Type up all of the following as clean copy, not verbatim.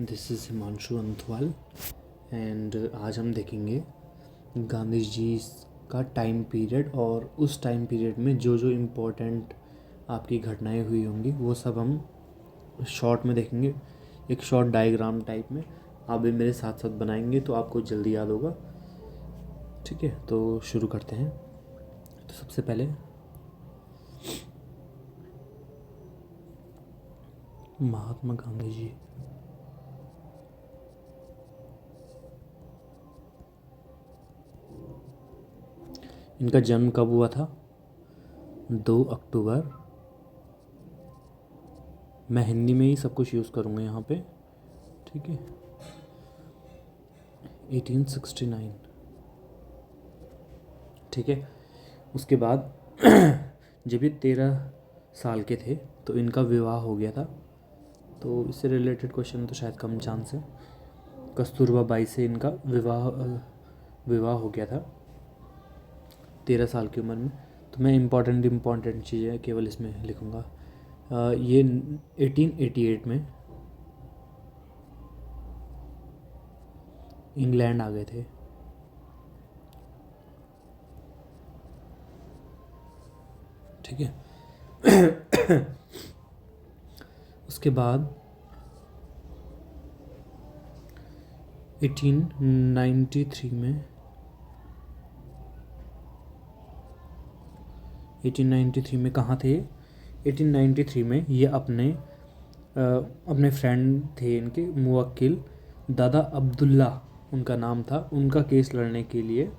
This is Himanshu Anthwal and आज हम देखेंगे गांधी जी का टाइम पीरियड और उस टाइम पीरियड में जो जो इम्पोर्टेंट आपकी घटनाएं हुई होंगी वो सब हम शॉर्ट में देखेंगे, एक शॉर्ट डायग्राम टाइप में। आप भी मेरे साथ साथ बनाएंगे तो आपको जल्दी याद होगा। ठीक है, तो शुरू करते हैं। तो सबसे पहले महात्मा गांधी जी। इनका जन्म कब हुआ था? 2 अक्टूबर। मैं हिंदी में ही सब कुछ यूज़ करूँगा यहाँ पे, ठीक है। 1869, ठीक है। उसके बाद जब ये 13 साल के थे तो इनका विवाह हो गया था। तो इससे रिलेटेड क्वेश्चन तो शायद कम चांस है। कस्तूरबा बाई से इनका विवाह हो गया था 13 साल की उम्र में। तो मैं इम्पॉर्टेंट चीज़ें केवल इसमें लिखूँगा। ये 1888 में इंग्लैंड आ गए थे। ठीक है। उसके बाद 1893 में 1893 में कहाँ थे? 1893 में ये अपने फ्रेंड थे इनके मुवक्किल दादा अब्दुल्ला उनका नाम था। उनका केस लड़ने के लिए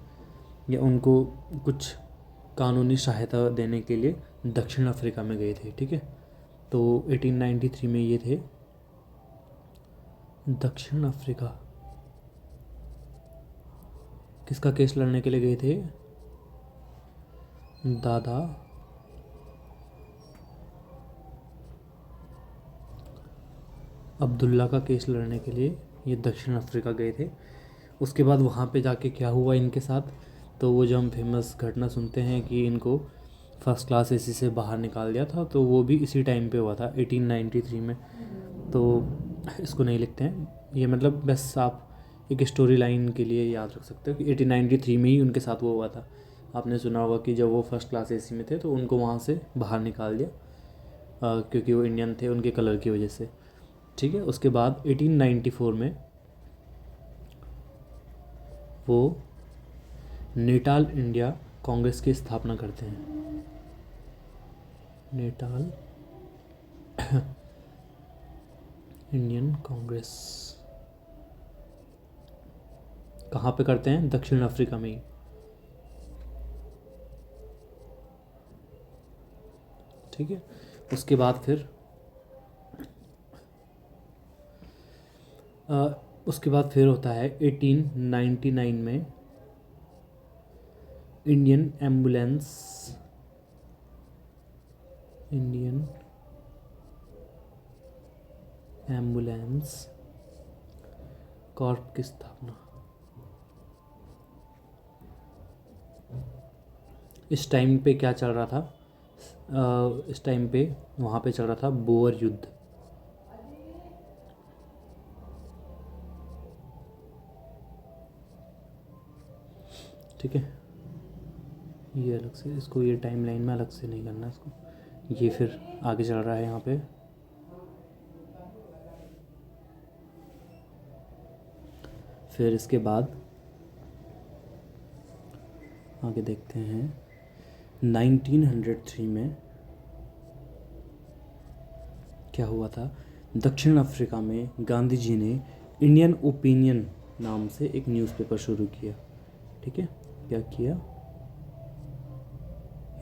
या उनको कुछ कानूनी सहायता देने के लिए दक्षिण अफ्रीका में गए थे। ठीक है, तो 1893 में ये थे दक्षिण अफ्रीका। किसका केस लड़ने के लिए गए थे? दादा अब्दुल्ला का केस लड़ने के लिए ये दक्षिण अफ्रीका गए थे। उसके बाद वहाँ पे जाके क्या हुआ इनके साथ? तो वो जो हम फेमस घटना सुनते हैं कि इनको फर्स्ट क्लास एसी से बाहर निकाल दिया था, तो वो भी इसी टाइम पे हुआ था 1893 में। तो इसको नहीं लिखते हैं, ये मतलब बस आप एक स्टोरी लाइन के लिए याद रख सकते हो कि 1893 में ही उनके साथ वो हुआ था। आपने सुना होगा कि जब वो फर्स्ट क्लास एसी में थे तो उनको वहाँ से बाहर निकाल दिया क्योंकि वो इंडियन थे, उनके कलर की वजह से। ठीक है, उसके बाद 1894 में वो नेटाल इंडिया कांग्रेस की स्थापना करते हैं। नेटाल इंडियन कांग्रेस कहाँ पे करते हैं? दक्षिण अफ्रीका में ही। ठीक है, उसके बाद फिर होता है 1899 में इंडियन एम्बुलेंस कॉर्प की स्थापना। इस टाइम पे क्या चल रहा था? इस टाइम पे वहाँ पे चल रहा था बोअर युद्ध। ठीक है, ये अलग से इसको, ये टाइम लाइन में अलग से नहीं करना इसको, ये फिर आगे चल रहा है यहाँ पे। फिर इसके बाद आगे देखते हैं 1903 में क्या हुआ था? दक्षिण अफ्रीका में गांधी जी ने इंडियन ओपिनियन नाम से एक न्यूज़पेपर शुरू किया। ठीक है, क्या किया?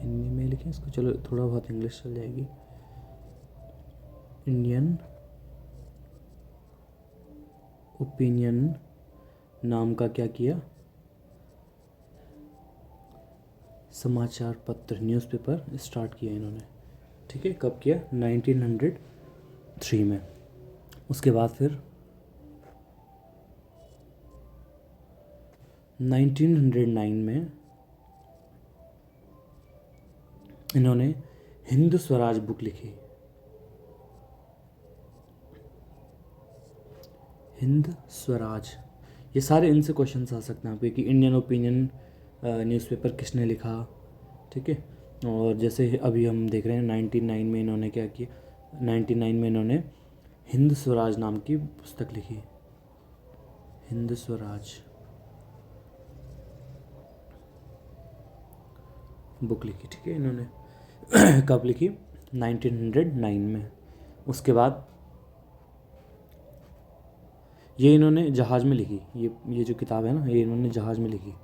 हिंदी में लिखें इसको, चलो थोड़ा बहुत इंग्लिश चल जाएगी। इंडियन ओपिनियन नाम का क्या किया? समाचार पत्र, न्यूज़पेपर स्टार्ट किया इन्होंने। ठीक है, कब किया? 1903 में। उसके बाद फिर 1909 में इन्होंने हिंद स्वराज बुक लिखी। हिंद स्वराज, ये सारे इनसे क्वेश्चन आ सकते हैं आपके कि इंडियन ओपिनियन न्यूज़पेपर किसने लिखा, ठीक है। और जैसे अभी हम देख रहे हैं 99 में इन्होंने क्या किया, 99 में इन्होंने हिंद स्वराज नाम की पुस्तक लिखी, हिंद स्वराज बुक लिखी, ठीक है इन्होंने कब लिखी, 1909 में। उसके बाद ये इन्होंने जहाज़ में लिखी, ये जो किताब है ना, ये इन्होंने जहाज़ में लिखी।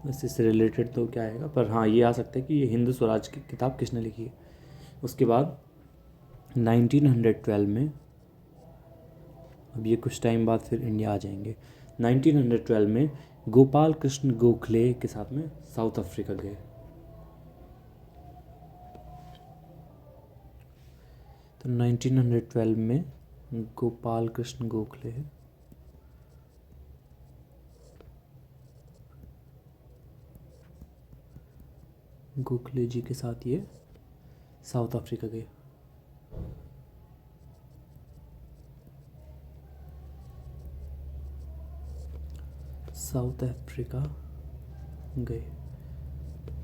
इससे रिलेटेड तो क्या आएगा, पर हाँ ये आ सकता है कि ये हिंद स्वराज की किताब किसने लिखी है। उसके बाद 1912 में, अब ये कुछ टाइम बाद फिर इंडिया आ जाएंगे, 1912 में गोपाल कृष्ण गोखले के साथ में साउथ अफ्रीका गए। तो 1912 में गोपाल कृष्ण गोखले जी के साथ ये साउथ अफ्रीका गए। साउथ अफ्रीका गए,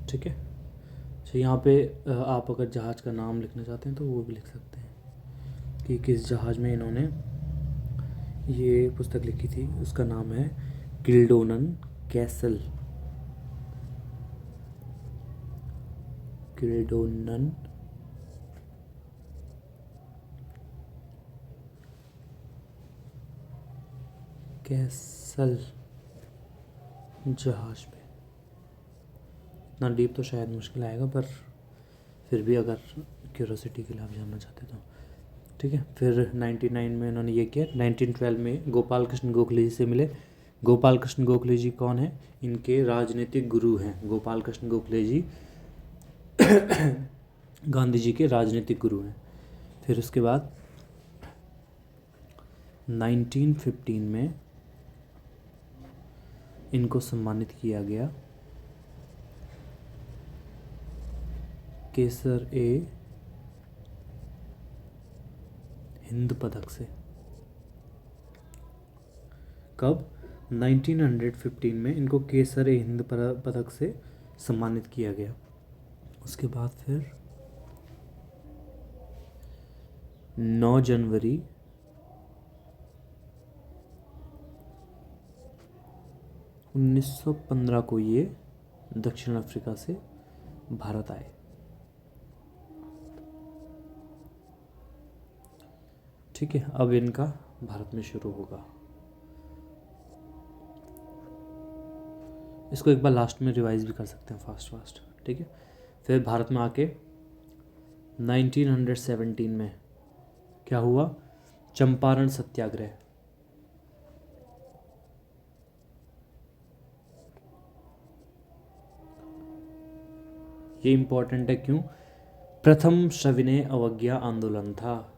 ठीक है। अच्छा यहाँ पे आप अगर जहाज़ का नाम लिखना चाहते हैं तो वो भी लिख सकते हैं कि किस जहाज़ में इन्होंने ये पुस्तक लिखी थी। उसका नाम है किल्डोनन कैसल, किल्डोनन कैसल जहाज पे। इतना डीप तो शायद मुश्किल आएगा, पर फिर भी अगर क्यूरोसिटी के लिए आप जानना चाहते तो ठीक है। फिर 99 में इन्होंने ये किया। 1912 में गोपाल कृष्ण गोखले जी से मिले। गोपाल कृष्ण गोखले जी कौन है, इनके राजनीतिक गुरु हैं। गोपाल कृष्ण गोखले जी गांधी जी के राजनीतिक गुरु हैं। फिर उसके बाद 1915 में इनको सम्मानित किया गया केसर ए हिंद पदक से। कब, 1915 में इनको केसर ए हिंद पदक से सम्मानित किया गया। उसके बाद फिर 9 जनवरी 1915 को ये दक्षिण अफ्रीका से भारत आए। ठीक है, अब इनका भारत में शुरू होगा। इसको एक बार लास्ट में रिवाइज भी कर सकते हैं फास्ट, ठीक है। फिर भारत में आके 1917 में क्या हुआ, चंपारण सत्याग्रह। ये इंपॉर्टेंट है, क्यों, प्रथम सविनय अवज्ञा आंदोलन था।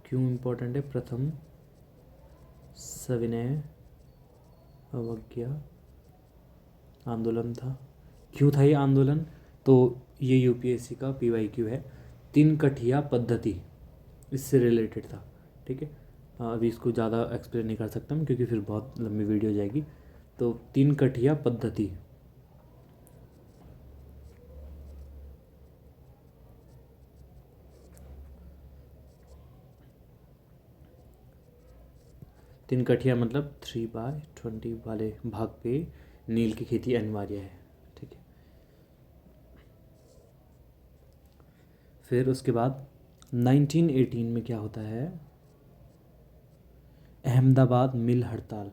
क्यों इंपॉर्टेंट है, प्रथम सविनय अवज्ञा आंदोलन था। क्यों था ये आंदोलन, तो ये यूपीएससी का PYQ है। 3 कठिया पद्धति इससे रिलेटेड था, ठीक है। अभी इसको ज़्यादा एक्सप्लेन नहीं कर सकता मैं, क्योंकि फिर बहुत लंबी वीडियो हो जाएगी। तो 3 कठिया पद्धति, तीन कठिया मतलब 3/20 वाले भाग पे नील की खेती अनिवार्य है, ठीक है। फिर उसके बाद 1918 में क्या होता है, अहमदाबाद मिल हड़ताल।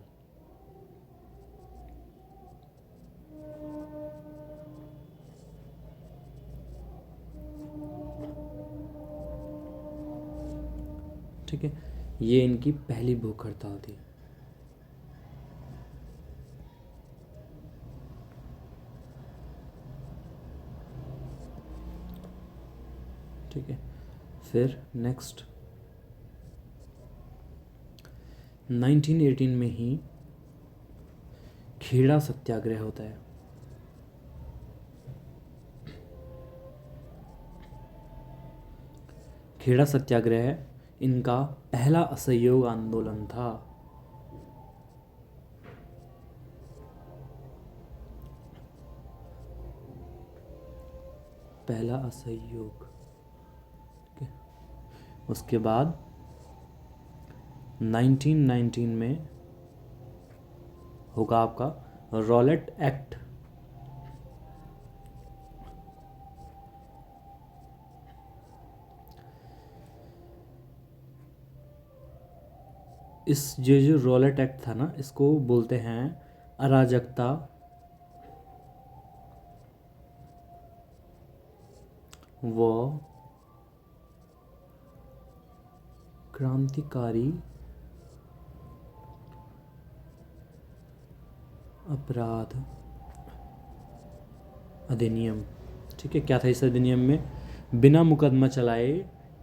ठीक है, ये इनकी पहली भूख हड़ताल थी। ठीक है, फिर नेक्स्ट 1918 में ही खेड़ा सत्याग्रह होता है। खेड़ा सत्याग्रह इनका पहला असहयोग आंदोलन था। पहला असहयोग। ठीक है। उसके बाद 1919 में होगा आपका रॉलेट एक्ट। इस जो रॉलेट एक्ट था ना, इसको बोलते हैं अराजकता व क्रांतिकारी अपराध अधिनियम। ठीक है। क्या था इस अधिनियम में? बिना मुकदमा चलाए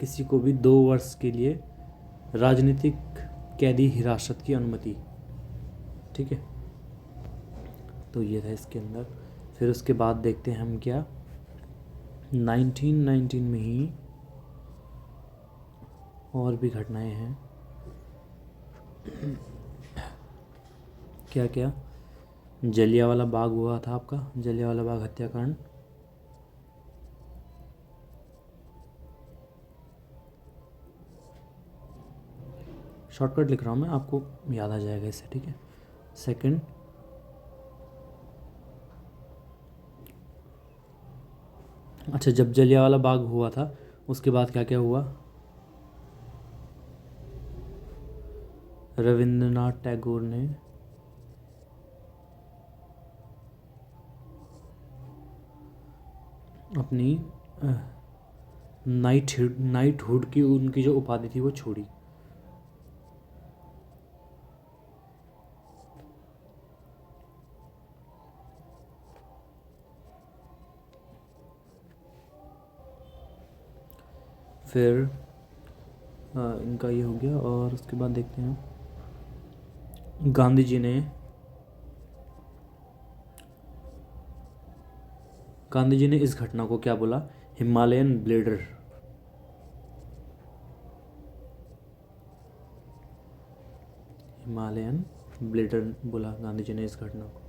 किसी को भी 2 वर्ष के लिए राजनीतिक कैदी हिरासत की अनुमति। ठीक है। तो ये था इसके अंदर। फिर उसके बाद देखते हैं हम क्या 1919 में ही और भी घटनाएं हैं। क्या क्या? जलियांवाला बाग हुआ था आपका, जलियांवाला बाग हत्याकांड। शॉर्टकट लिख रहा हूँ मैं, आपको याद आ जाएगा इससे। ठीक है। सेकंड, अच्छा, जब जलियांवाला बाग हुआ था उसके बाद क्या क्या हुआ? रविंद्रनाथ टैगोर ने अपनी नाइटहुड की उनकी जो उपाधि थी वो छोड़ी। फिर इनका ये हो गया। और उसके बाद देखते हैं गांधी जी ने इस घटना को क्या बोला? Himalayan bladder. हिमालयन ब्लेडर बोला गांधी जी ने इस घटना को।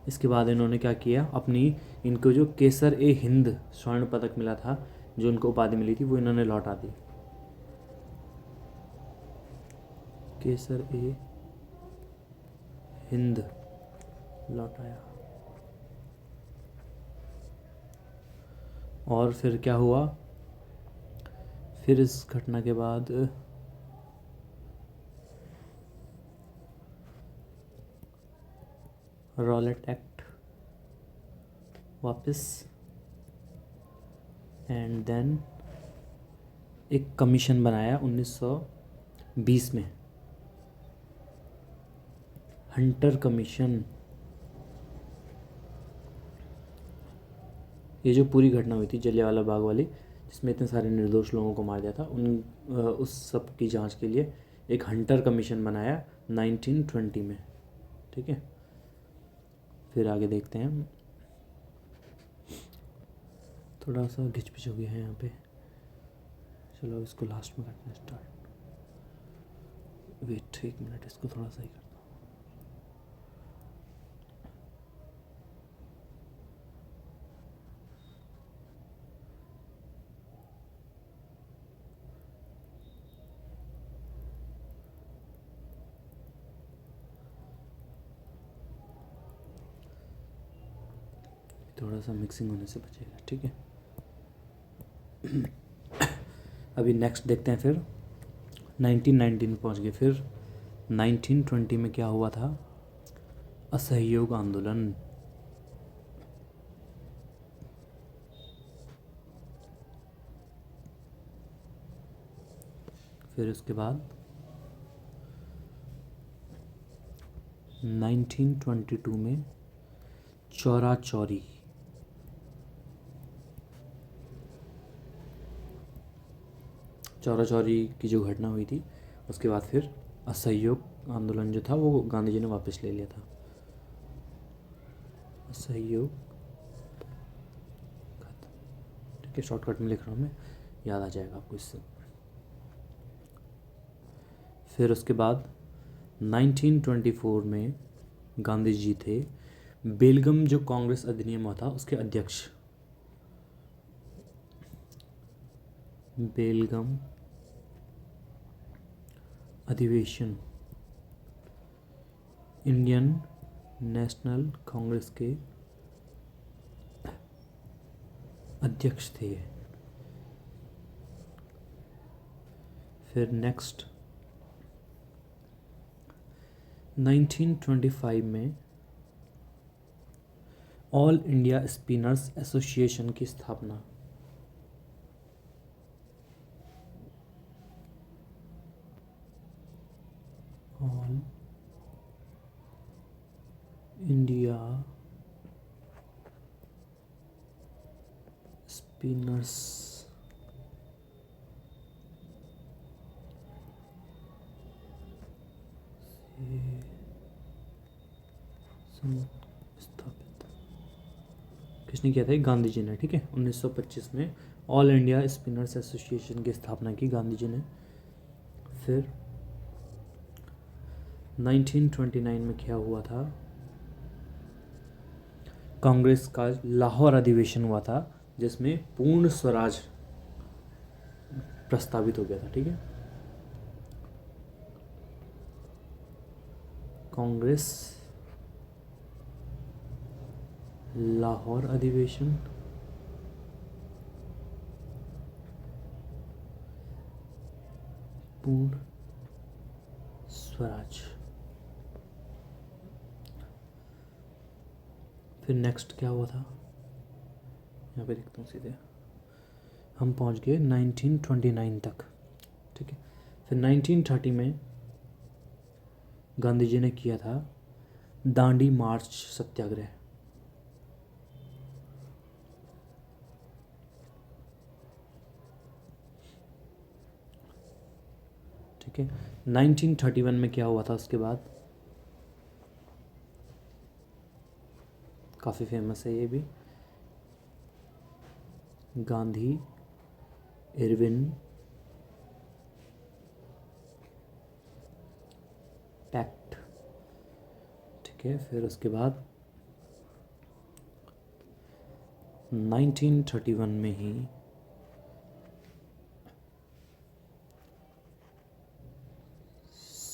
इसके बाद इन्होंने क्या किया? अपनी इनको जो केसर ए हिंद स्वर्ण पदक मिला था, जो उनको उपाधि मिली थी, वो इन्होंने लौटा दी। केसर ए हिंद लौटाया। और फिर क्या हुआ? फिर इस घटना के बाद रॉलेट एक्ट वापस, एंड देन एक कमीशन बनाया 1920 में, हंटर कमीशन। ये जो पूरी घटना हुई थी जलियांवाला बाग वाली, जिसमें इतने सारे निर्दोष लोगों को मार दिया था, उस सब की जांच के लिए एक हंटर कमीशन बनाया 1920 में। ठीक है। फिर आगे देखते हैं। थोड़ा सा घिचपिच हो गया है यहाँ पे, चलो इसको लास्ट में करते हैं स्टार्ट। वेट 1 मिनट, इसको थोड़ा सा ही करता हूँ। थोड़ा सा मिक्सिंग होने से बचेगा। ठीक है। अभी नेक्स्ट देखते हैं। फिर 1919 में पहुँच गए। फिर 1920 में क्या हुआ था? असहयोग आंदोलन। फिर उसके बाद 1922 में चौरा चौरी। चौरा चौरी की जो घटना हुई थी, उसके बाद फिर असहयोग आंदोलन जो था वो गांधी जी ने वापस ले लिया था। असहयोग, ठीक है, शॉर्टकट में लिख रहा हूँ मैं। याद आ जाएगा आपको इससे। फिर उसके बाद 1924 में गांधी जी थे बेलगाम जो कांग्रेस अधिनियम हुआ था उसके अध्यक्ष। बेलगाम अधिवेशन इंडियन नेशनल कांग्रेस के अध्यक्ष थे। फिर नेक्स्ट 1925 में ऑल इंडिया स्पिनर्स एसोसिएशन की स्थापना। ऑल इंडिया स्पिनर्स स्थापित किसने किया था? गांधी जी ने। ठीक है, 1925 में ऑल इंडिया स्पिनर्स एसोसिएशन की स्थापना की गांधी जी ने। फिर 1929 में क्या हुआ था? कांग्रेस का लाहौर अधिवेशन हुआ था जिसमें पूर्ण स्वराज प्रस्तावित हो गया था। ठीक है, कांग्रेस लाहौर अधिवेशन पूर्ण स्वराज। फिर नेक्स्ट क्या हुआ था? यहाँ पे देखता हूँ सीधे, हम पहुँच गए 1929 तक। ठीक है, फिर 1930 में गांधी जी ने किया था दांडी मार्च सत्याग्रह। ठीक है, 1931 में क्या हुआ था उसके बाद? काफ़ी फेमस है ये भी, गांधी इरविन पैक्ट। ठीक है, फिर उसके बाद 1931 में ही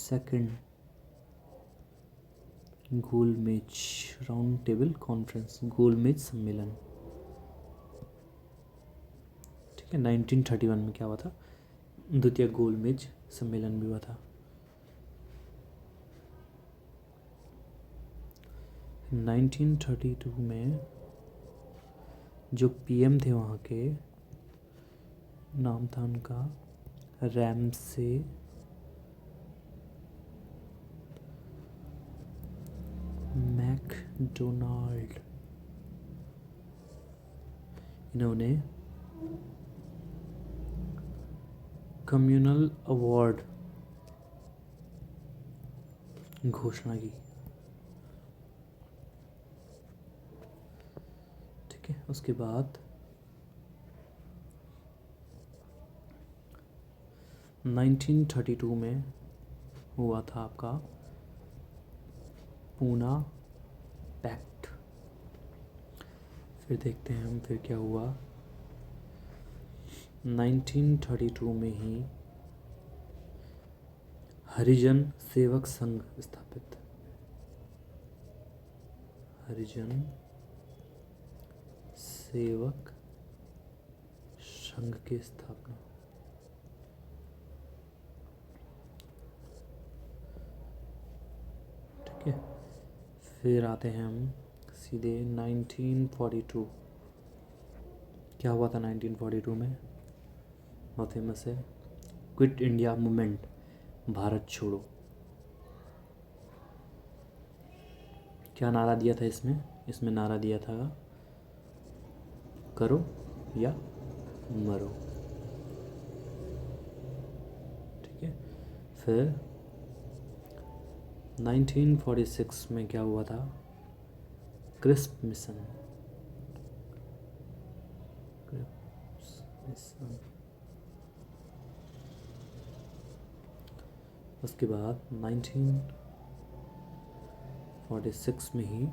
सेकंड गोलमेज राउंड टेबल कॉन्फ्रेंस, गोलमेज सम्मेलन। ठीक है, 1931 में क्या हुआ था? द्वितीय गोलमेज सम्मेलन भी हुआ था। 1932 में जो पीएम थे वहाँ के, नाम था उनका रैमसे मैकडोनाल्ड। इन्होंने कम्युनल अवार्ड घोषणा की। ठीक है, उसके बाद 1932 में हुआ था आपका पूना पैक्ट। फिर देखते हैं हम फिर क्या हुआ। 1932 में ही हरिजन सेवक संघ स्थापित। हरिजन सेवक संघ की स्थापना। ठीक है, फिर आते हैं हम सीधे 1942। क्या हुआ था 1942 में? बहुत फेमस है, क्विट इंडिया मूवमेंट, भारत छोड़ो। क्या नारा दिया था इसमें? इसमें नारा दिया था करो या मरो। ठीक है, फिर 1946 में क्या हुआ था? Crisp mission. उसके बाद 1946 में ही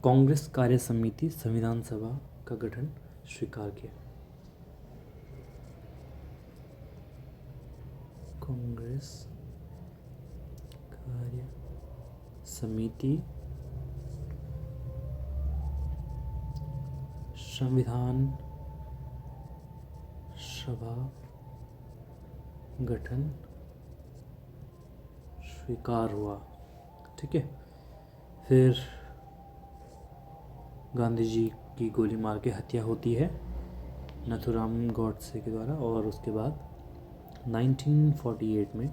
कांग्रेस कार्य समिति संविधान सभा का गठन स्वीकार किया। कांग्रेस कार्य समिति संविधान सभा गठन स्वीकार हुआ। ठीक है, फिर गांधी जी की गोली मार के हत्या होती है नाथूराम गॉडसे के द्वारा। और उसके बाद 1948 में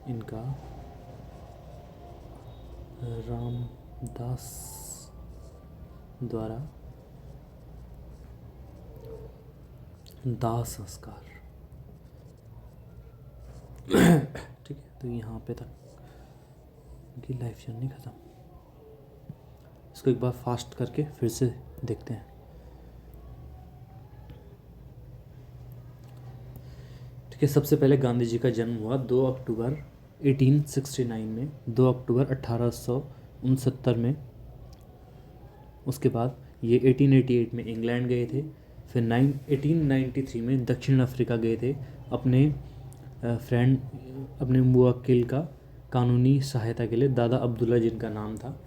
इनका रामदास द्वारा दाह संस्कार। ठीक है, तो यहाँ पे तक इनकी लाइफ जर्नी ख़त्म। इसको एक बार फास्ट करके फिर से देखते हैं। ठीक है, सबसे पहले गांधी जी का जन्म हुआ 2 अक्टूबर 1869 में, 2 अक्टूबर 1869 में। उसके बाद ये 1888 में इंग्लैंड गए थे। फिर 1893 में दक्षिण अफ्रीका गए थे अपने फ्रेंड, अपने मुवक्किल का कानूनी सहायता के लिए, दादा अब्दुल्ला जिनका नाम था।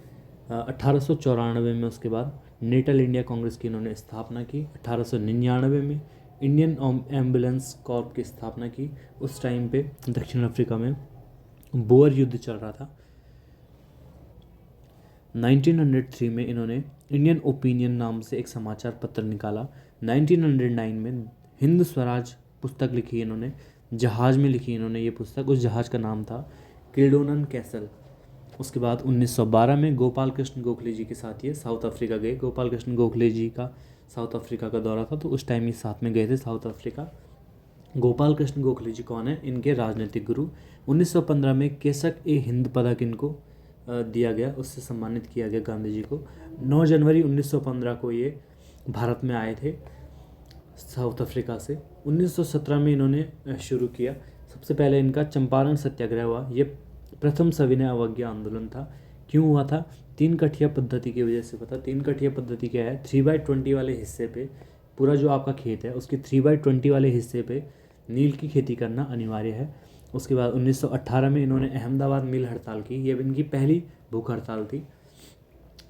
1894 में उसके बाद नेटल इंडिया कांग्रेस की इन्होंने स्थापना की। 1899 में इंडियन एम्बुलेंस कॉर्प की स्थापना की। उस टाइम पे दक्षिण अफ्रीका में बोअर युद्ध चल रहा था। 1903 में इन्होंने इंडियन ओपिनियन नाम से एक समाचार पत्र निकाला। 1909 में हिंद स्वराज पुस्तक लिखी इन्होंने, जहाज़ में लिखी इन्होंने ये पुस्तक। उस जहाज़ का नाम था किल्डोनन कैसल। उसके बाद 1912 में गोपाल कृष्ण गोखले जी के साथ ये साउथ अफ्रीका गए। गोपाल कृष्ण गोखले जी का साउथ अफ्रीका का दौरा था, तो उस टाइम ये साथ में गए थे साउथ अफ्रीका। गोपाल कृष्ण गोखले जी कौन है? इनके राजनीतिक गुरु। 1915 में केसक ए हिंद पदक इनको दिया गया, उससे सम्मानित किया गया गांधी जी को। 9 जनवरी 1915 को ये भारत में आए थे साउथ अफ्रीका से। 1917 में इन्होंने शुरू किया। सबसे पहले इनका चंपारण सत्याग्रह हुआ। ये प्रथम सविनय अवज्ञा आंदोलन था। क्यों हुआ था? 3 कठिया पद्धति की वजह से पता। 3 कठिया पद्धति क्या है? 3/20 वाले हिस्से पे, पूरा जो आपका खेत है उसके 3/20 वाले हिस्से पे नील की खेती करना अनिवार्य है। उसके बाद 1918 में इन्होंने अहमदाबाद मिल हड़ताल की। ये इनकी पहली भूख हड़ताल थी।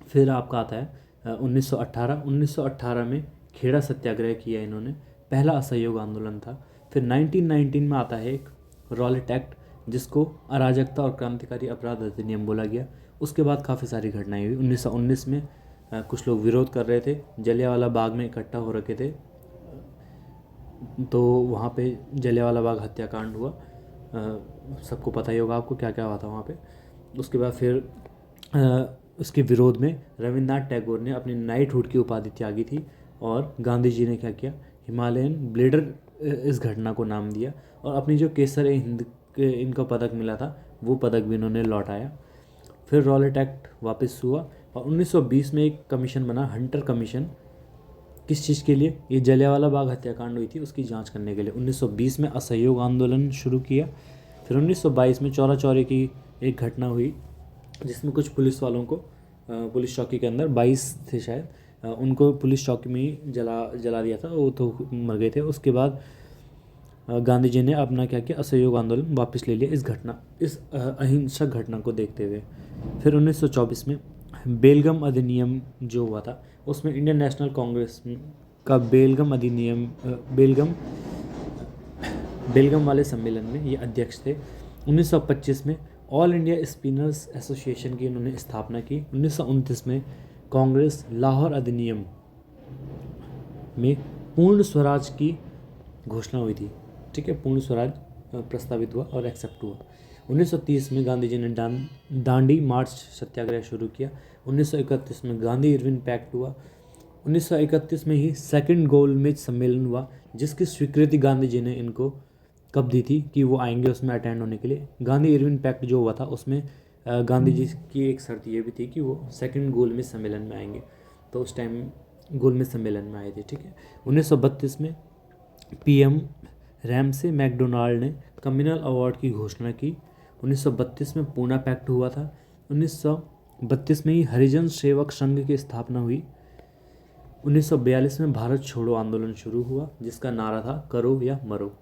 फिर आपका आता है 1918 में खेड़ा सत्याग्रह किया इन्होंने, पहला असहयोग आंदोलन था। फिर 1919 में आता है एक रॉलेट एक्ट, जिसको अराजकता और क्रांतिकारी अपराध अधिनियम बोला गया। उसके बाद काफ़ी सारी घटनाएं हुई। 1919 में कुछ लोग विरोध कर रहे थे, जलियांवाला बाग में इकट्ठा हो रखे थे, तो वहाँ पे जलियांवाला बाग हत्याकांड हुआ। सबको पता ही होगा आपको क्या क्या हुआ था वहाँ पे। उसके बाद फिर उसके विरोध में रविन्द्रनाथ टैगोर ने अपनी नाइटहुड की उपाधि त्यागी थी, और गांधी जी ने क्या किया? हिमालयन ब्लेडर इस घटना को नाम दिया, और अपनी जो केसर ए हिंद इनको पदक मिला था वो पदक भी इन्होंने लौटाया। फिर रॉलेट एक्ट वापस हुआ, और 1920 में एक कमीशन बना, हंटर कमीशन। किस चीज़ के लिए? ये जलियांवाला बाग हत्याकांड हुई थी उसकी जांच करने के लिए। 1920 में असहयोग आंदोलन शुरू किया। फिर 1922 में चौरा चौरी की एक घटना हुई, जिसमें कुछ पुलिस वालों को पुलिस चौकी के अंदर 22 थे शायद, उनको पुलिस चौकी में ही जला दिया था, वो तो मर गए थे। उसके बाद गांधी जी ने अपना क्या किया? असहयोग आंदोलन वापस ले लिया इस अहिंसक घटना को देखते हुए। फिर 1924 में बेलगम अधिनियम जो हुआ था, उसमें इंडियन नेशनल कांग्रेस का बेलगम अधिनियम बेलगम वाले सम्मेलन में ये अध्यक्ष थे। 1925 में ऑल इंडिया स्पिनर्स एसोसिएशन की इन्होंने स्थापना की। 1929 में कांग्रेस लाहौर अधिनियम में पूर्ण स्वराज की घोषणा हुई थी। ठीक है, पूर्ण स्वराज प्रस्तावित हुआ और एक्सेप्ट हुआ। 1930 में गांधी जी ने दांडी मार्च सत्याग्रह शुरू किया। 1931 में गांधी इरविन पैक्ट हुआ। 1931 में ही सेकंड गोलमेज सम्मेलन हुआ, जिसकी स्वीकृति गांधी जी ने इनको कब दी थी कि वो आएंगे उसमें अटेंड होने के लिए। गांधी इरविन पैक्ट जो हुआ था उसमें गांधी जी की एक शर्त ये भी थी कि वो सेकंड गोलमेज सम्मेलन में आएंगे, तो उस टाइम गोलमेज सम्मेलन में आए थे। ठीक है, 1932 में पीएम रैमसे मैकडोनाल्ड ने कम्युनल अवार्ड की घोषणा की। 1932 में पूना पैक्ट हुआ था। 1932 में ही हरिजन सेवक संघ की स्थापना हुई। 1942 में भारत छोड़ो आंदोलन शुरू हुआ जिसका नारा था करो या मरो।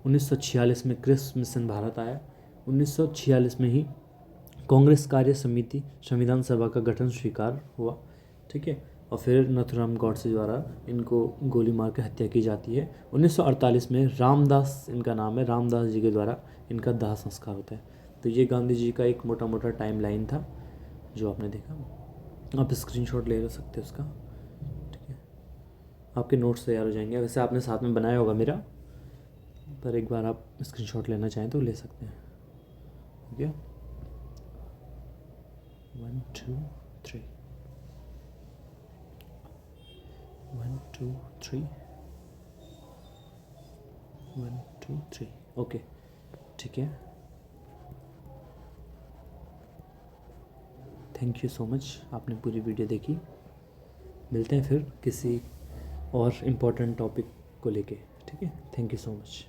1946 में क्रिप्स मिशन भारत आया। 1946 में ही कांग्रेस कार्य समिति संविधान सभा का गठन स्वीकार हुआ। ठीक है, और फिर नथुराम गॉडसे द्वारा इनको गोली मार के हत्या की जाती है। 1948 में रामदास, इनका नाम है, रामदास जी के द्वारा इनका दाह संस्कार होता है। तो ये गांधी जी का एक मोटा मोटा टाइम लाइन था जो आपने देखा। आप स्क्रीनशॉट ले सकते हो उसका। ठीक है, आपके नोट्स तैयार हो जाएंगे। वैसे आपने साथ में बनाया होगा मेरा, पर एक बार आप स्क्रीनशॉट लेना चाहें तो ले सकते हैं। हो गया? 1 2 3 1 2 3 1 2 3 ओके, ठीक है। थैंक यू सो मच, आपने पूरी वीडियो देखी। मिलते हैं फिर किसी और इम्पोर्टेंट टॉपिक को लेके। ठीक है, थैंक यू सो मच।